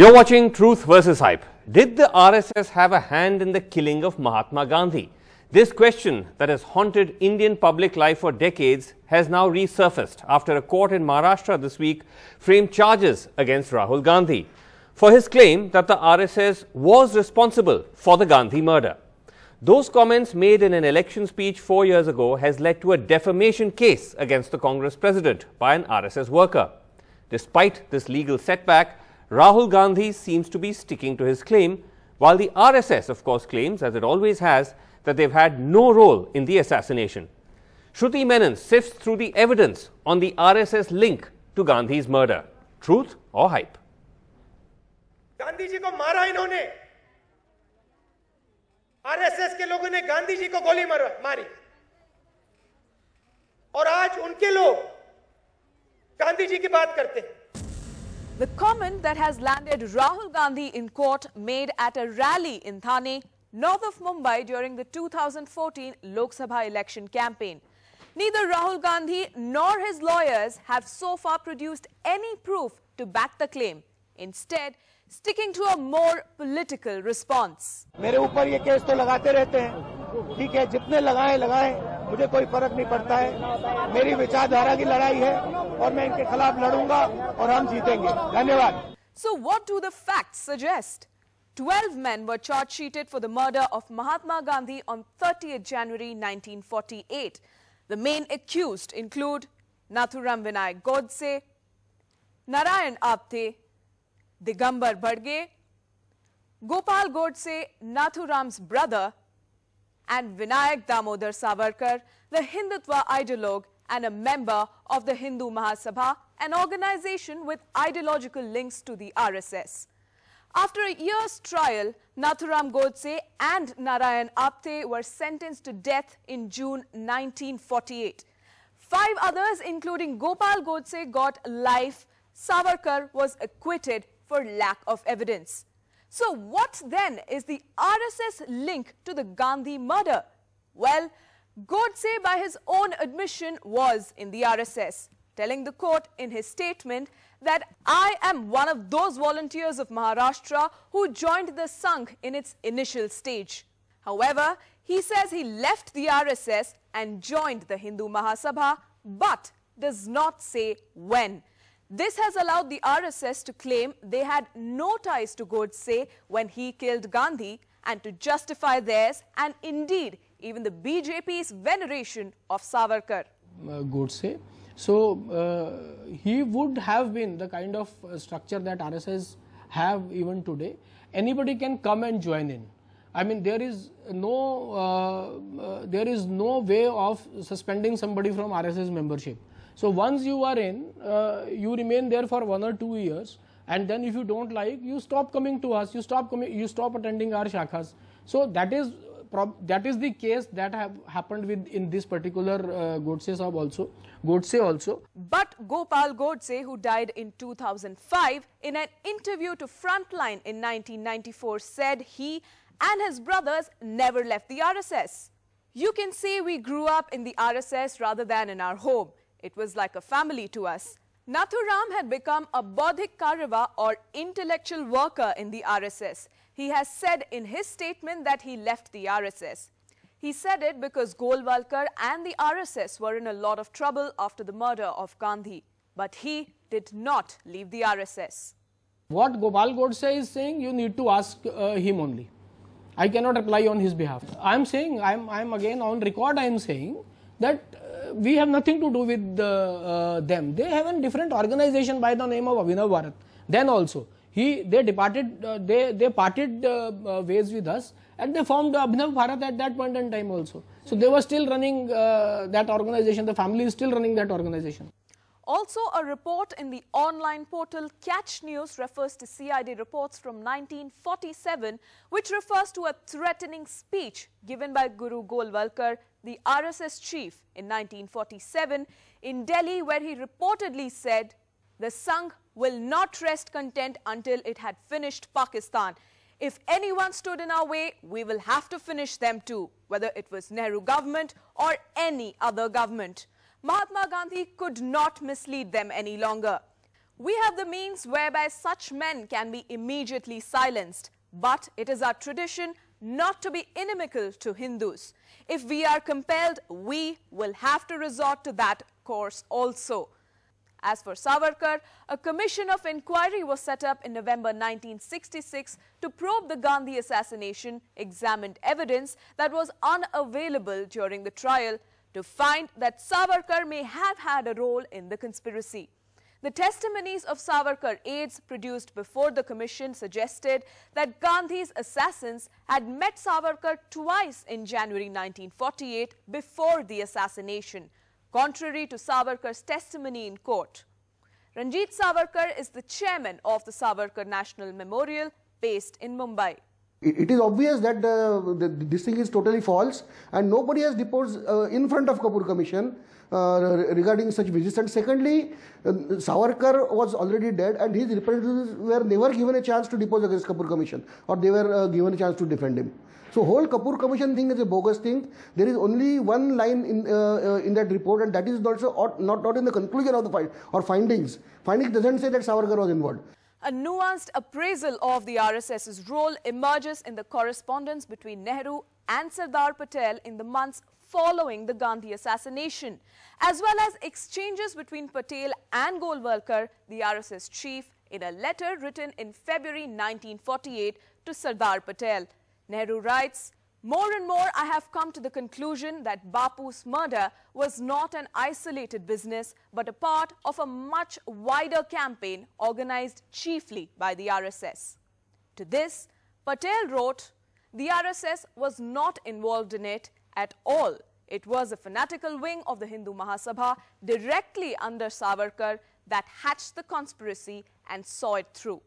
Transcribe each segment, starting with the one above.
You're watching Truth versus Hype. Did the RSS have a hand in the killing of Mahatma Gandhi? This question that has haunted Indian public life for decades has now resurfaced after a court in Maharashtra this week framed charges against Rahul Gandhi for his claim that the RSS was responsible for the Gandhi murder. Those comments made in an election speech 4 years ago has led to a defamation case against the Congress president by an RSS worker. Despite this legal setback, Rahul Gandhi seems to be sticking to his claim, while the RSS, of course, claims, as it always has, that they've had no role in the assassination. Shruti Menon sifts through the evidence on the RSS link to Gandhi's murder. Truth or hype? Gandhi ji को मारा इन्होंने, RSS के लोगों ने गांधी जी को गोली मारी और आज उनके लोग गांधी जी की बात करते हैं. The comment that has landed Rahul Gandhi in court made at a rally in Thane, north of Mumbai during the 2014 Lok Sabha election campaign. Neither Rahul Gandhi nor his lawyers have so far produced any proof to back the claim, instead sticking to a more political response. मेरे ऊपर ये case तो लगाते रहते हैं, ठीक है, जितने लगाएं, मुझे कोई फर्क नहीं पड़ता है. मेरी विचारधारा की लड़ाई है और मैं इनके खिलाफ लड़ूंगा और हम जीतेंगे. धन्यवाद. So what do the facts suggest? 12 men were charge-sheeted for the murder of Mahatma Gandhi on 30th January 1948. The main accused include Nathuram Vinayak Godse, Narayan Apte, Digambar Badge, Gopal Godse, Nathuram's brother, and Vinayak Damodar Savarkar, the Hindutva ideologue and a member of the Hindu Mahasabha, an organization with ideological links to the RSS. After a year's trial, Nathuram Godse and Narayan Apte were sentenced to death in June 1948. 5 others, including Gopal Godse, got life. Savarkar was acquitted for lack of evidence. So what then is the RSS link to the Gandhi murder? Well, Godse, by his own admission, was in the RSS, telling the court in his statement that I am one of those volunteers of Maharashtra who joined the Sangh in its initial stage. However, he says he left the RSS and joined the Hindu Mahasabha, but does not say when. This has allowed the RSS to claim they had no ties to Godse when he killed Gandhi and to justify theirs and indeed even the BJP's veneration of Savarkar. Godse. So, he would have been the kind of structure that RSS have even today. Anybody can come and join in. I mean, there is no way of suspending somebody from RSS membership. So once you are in, you remain there for 1 or 2 years, and then if you don't like, you stop coming to us, you stop attending our shakhas. So that is the case that have happened with in this particular Godse also. But Gopal Godse, who died in 2005, in an interview to Frontline in 1994, said he and his brothers never left the RSS. You can say we grew up in the RSS rather than in our home. It was like a family to us. Nathuram had become a Bodhik Karava or intellectual worker in the RSS. He has said in his statement that he left the RSS. He said it because Golwalkar and the RSS were in a lot of trouble after the murder of Gandhi. But he did not leave the RSS. What Gopal Godse is saying, you need to ask him only. I cannot reply on his behalf. I am saying, I am again on record, I am saying that we have nothing to do with them. They have a different organization by the name of Abhinav Bharat. Then also, they departed, they parted ways with us, and they formed Abhinav Bharat at that point in time also. So they were still running that organization. The family is still running that organization. Also, a report in the online portal Catch News refers to CID reports from 1947, which refers to a threatening speech given by Guru Golwalkar, the RSS chief, in 1947 in Delhi, where he reportedly said, "The Sangh will not rest content until it had finished Pakistan. If anyone stood in our way, we will have to finish them too," whether it was Nehru government or any other government. Mahatma Gandhi could not mislead them any longer. We have the means whereby such men can be immediately silenced, but it is our tradition not to be inimical to Hindus. If we are compelled, we will have to resort to that course also. As for Savarkar, a commission of inquiry was set up in November 1966 to probe the Gandhi assassination, examined evidence that was unavailable during the trial to find that Savarkar may have had a role in the conspiracy. The testimonies of Savarkar aides produced before the commission suggested that Gandhi's assassins had met Savarkar twice in January 1948 before the assassination, contrary to Savarkar's testimony in court. Ranjit Savarkar is the chairman of the Savarkar National Memorial based in Mumbai. It is obvious that this thing is totally false, and nobody has deposed in front of Kapoor Commission regarding such visits. And secondly, Savarkar was already dead, and his representatives were never given a chance to depose against Kapoor Commission, or they were given a chance to defend him. So whole Kapoor Commission thing is a bogus thing. There is only one line in that report, and that is also not in the conclusion of the fight or findings. Findings doesn't say that Savarkar was involved. A nuanced appraisal of the RSS's role emerges in the correspondence between Nehru and Sardar Patel in the months following the Gandhi assassination, as well as exchanges between Patel and Golwalkar, the RSS chief, in a letter written in February 1948 to Sardar Patel. Nehru writes, "More and more I have come to the conclusion that Bapu's murder was not an isolated business but a part of a much wider campaign organized chiefly by the RSS." To this, Patel wrote, "The RSS was not involved in it at all. It was a fanatical wing of the Hindu Mahasabha directly under Savarkar that hatched the conspiracy and saw it through."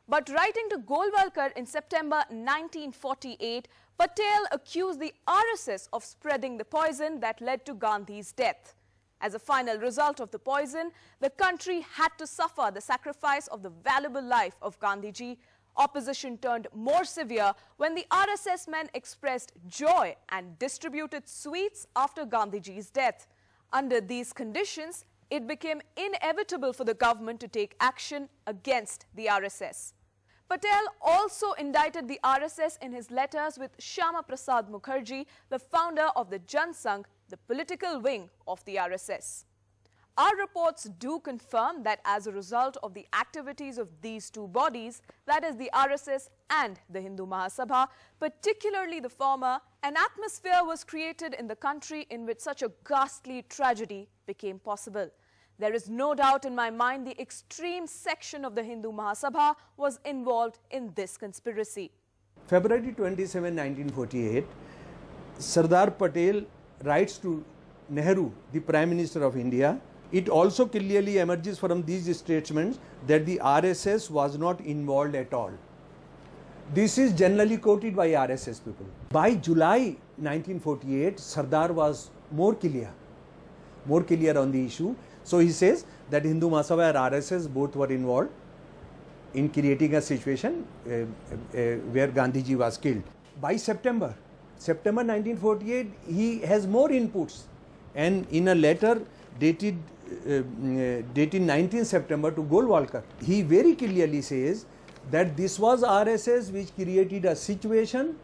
But writing to Golwalkar in September 1948, Patel accused the RSS of spreading the poison that led to Gandhi's death. As a final result of the poison, the country had to suffer the sacrifice of the valuable life of Gandhiji. Opposition turned more severe when the RSS men expressed joy and distributed sweets after Gandhiji's death. Under these conditions, it became inevitable for the government to take action against the RSS. Patel also indicted the RSS in his letters with Shyama Prasad Mukherjee, the founder of the Jan Sangh, the political wing of the RSS. Our reports do confirm that as a result of the activities of these two bodies, that is the RSS and the Hindu Mahasabha, particularly the former, an atmosphere was created in the country in which such a ghastly tragedy became possible. There is no doubt in my mind the extreme section of the Hindu Mahasabha was involved in this conspiracy. February 27, 1948, Sardar Patel writes to Nehru, the Prime Minister of India. It also clearly emerges from these statements that the RSS was not involved at all. This is generally quoted by RSS people. By July 1948, Sardar was more clear on the issue. So he says that Hindu Mahasabha and RSS both were involved in creating a situation where Gandhiji was killed. By September 1948, he has more inputs, and in a letter dated 19 September to Golwalkar, he very clearly says that this was RSS which created a situation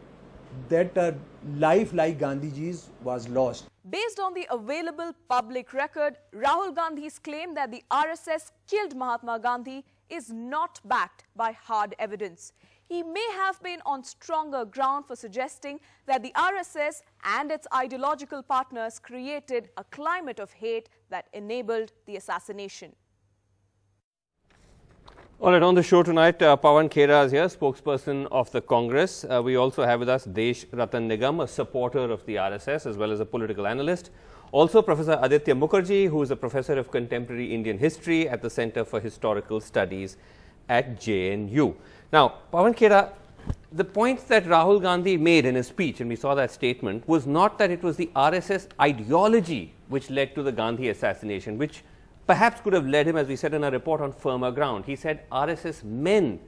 that a life like Gandhiji's was lost. Based on the available public record, Rahul Gandhi's claim that the RSS killed Mahatma Gandhi is not backed by hard evidence. He may have been on stronger ground for suggesting that the RSS and its ideological partners created a climate of hate that enabled the assassination. All right, on the show tonight, Pawan Khera is here, spokesperson of the Congress. We also have with us Desh Ratan Nigam, a supporter of the RSS as well as a political analyst. Also, Professor Aditya Mukherjee, who is a professor of contemporary Indian history at the Center for Historical Studies at JNU. Now, Pawan Khera, the point that Rahul Gandhi made in his speech, and we saw that statement, was not that it was the RSS ideology which led to the Gandhi assassination, which perhaps could have led him, as we said in our report, on firmer ground. He said RSS men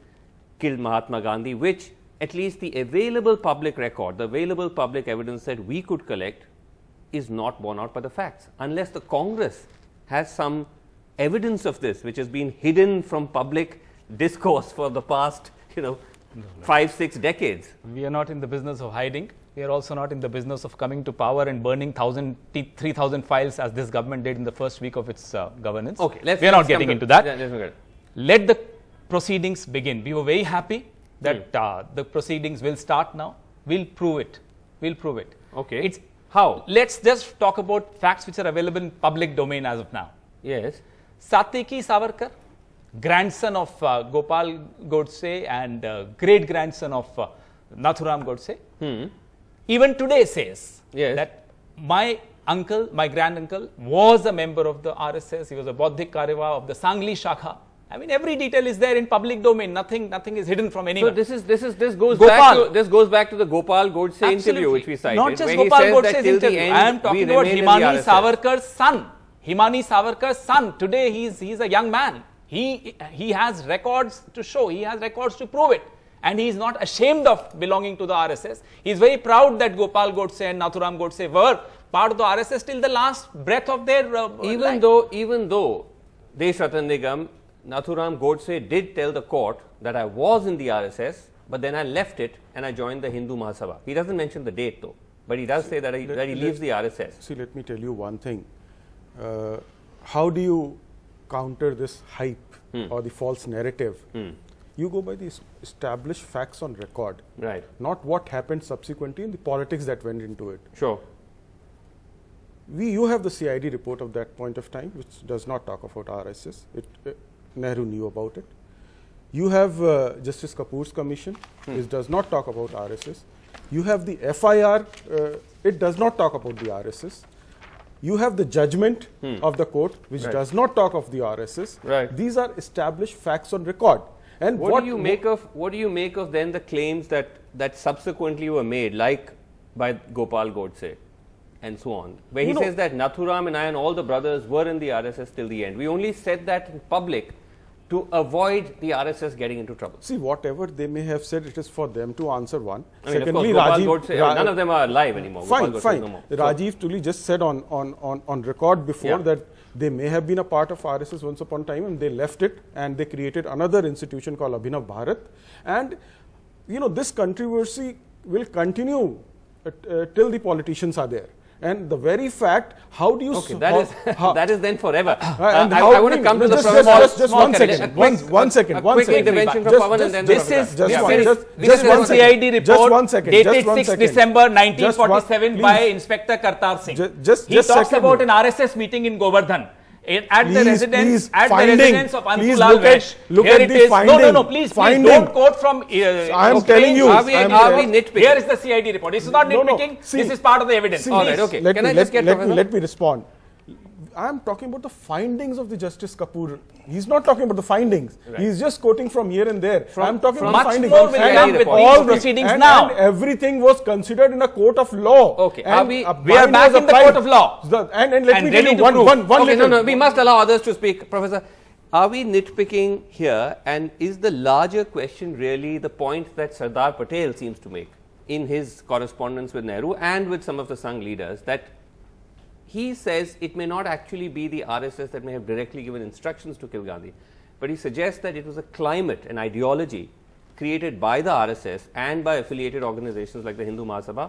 killed Mahatma Gandhi, which at least the available public record, the available public evidence that we could collect is not borne out by the facts. Unless the Congress has some evidence of this which has been hidden from public discourse for the past, 5-6 decades? We are not in the business of hiding. We are also not in the business of coming to power and burning 3,000 files as this government did in the first week of its governance. Okay, we are not getting into that. Yeah, let the proceedings begin. We were very happy that the proceedings will start now. We'll prove it. We'll prove it. Okay. It's how? Let's just talk about facts which are available in public domain as of now. Yes. Satyaki Savarkar, grandson of Gopal Godse and great grandson of Nathuram Godse, even today says that my uncle, my granduncle, was a member of the RSS. He was a Bodhik Karewa of the Sangli Shakha. I mean, every detail is there in public domain. Nothing is hidden from anyone. So this goes back to the Gopal Godse interview which we cited. Not just Gopal Godse's interview. I am talking about Himani Savarkar's son. Himani Savarkar's son. Today he's a young man. He has records to show. He has records to prove it. And he is not ashamed of belonging to the RSS. He is very proud that Gopal Godse and Nathuram Godse were part of the RSS till the last breath of their even though Desh Ratan Nigam, Nathuram Godse did tell the court that I was in the RSS, but then I left it and I joined the Hindu Mahasabha. He doesn't mention the date though, but he does say that he leaves the RSS. See, let me tell you one thing. How do you counter this hype or the false narrative? You go by the established facts on record, right? Not what happened subsequently in the politics that went into it. Sure. You have the CID report of that point of time, which does not talk about RSS. Nehru knew about it. You have Justice Kapoor's commission, which does not talk about RSS. You have the FIR, it does not talk about the RSS. You have the judgment of the court, which does not talk of the RSS. Right. These are established facts on record. And what do you make of then the claims that subsequently were made, like by Gopal Godse and so on, where he says that Nathuram and I and all the brothers were in the RSS till the end? We only said that in public to avoid the RSS getting into trouble. See, whatever they may have said, it is for them to answer one. I mean, secondly, of course, Gopal Godse, none of them are alive anymore. Fine. No more. Rajiv Tuli just said on record before that they may have been a part of RSS once upon a time and they left it and they created another institution called Abhinav Bharat. And, this controversy will continue till the politicians are there. And the very fact, how do you... Okay, that is then forever. I want to come to the just 1 second. One second. Quick intervention from Pawan and then this is the CID report dated 6 December 1947 by Inspector Kartar Singh. He talks about an RSS meeting in Govardhan. At the residence of Antulal Vesh. Look at the finding. No, please don't quote from... I am telling you. Are we nitpicking? Here is the CID report. This is not nitpicking. This is part of the evidence. All right, okay. Let me respond. I am talking about the findings of the Justice Kapoor. He's not talking about the findings. Right. He's just quoting from here and there. I am talking about the findings. Much more will come with all proceedings now. And everything was considered in a court of law. Okay. We are back in the court of law. And let me tell you one little... we must allow others to speak. Professor, are we nitpicking here, and is the larger question really the point that Sardar Patel seems to make in his correspondence with Nehru and with some of the Sangh leaders, that he says it may not actually be the RSS that may have directly given instructions to kill Gandhi, but he suggests that it was a climate, an ideology created by the RSS and by affiliated organizations like the Hindu Mahasabha,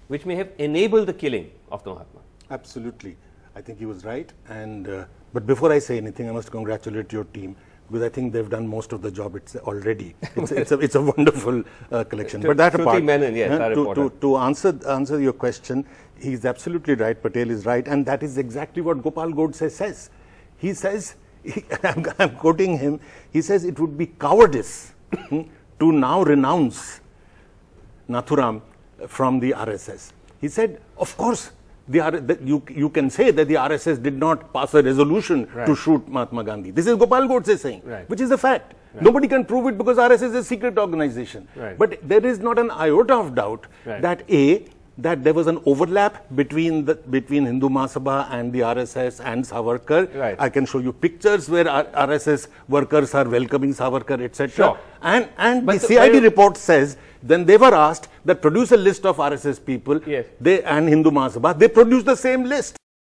which may have enabled the killing of the Mahatma. Absolutely. I think he was right. And but before I say anything, I must congratulate your team, because I think they've done most of the job already. It's a wonderful collection. But that apart, to answer your question, he's absolutely right. Patel is right, and that is exactly what Gopal Godse says. He says, I'm quoting him. He says it would be cowardice to now renounce Nathuram from the RSS. He said, of course, you can say that the RSS did not pass a resolution to shoot Mahatma Gandhi. This is Gopal Godse saying, which is a fact. Nobody can prove it because RSS is a secret organization. But there is not an iota of doubt that there was an overlap between Hindu Mahasabha and the RSS and Savarkar. I can show you pictures where RSS workers are welcoming Savarkar, etc. And the CID report says, then they were asked that produce a list of RSS people, and Hindu Mahasabha, they produced the same list.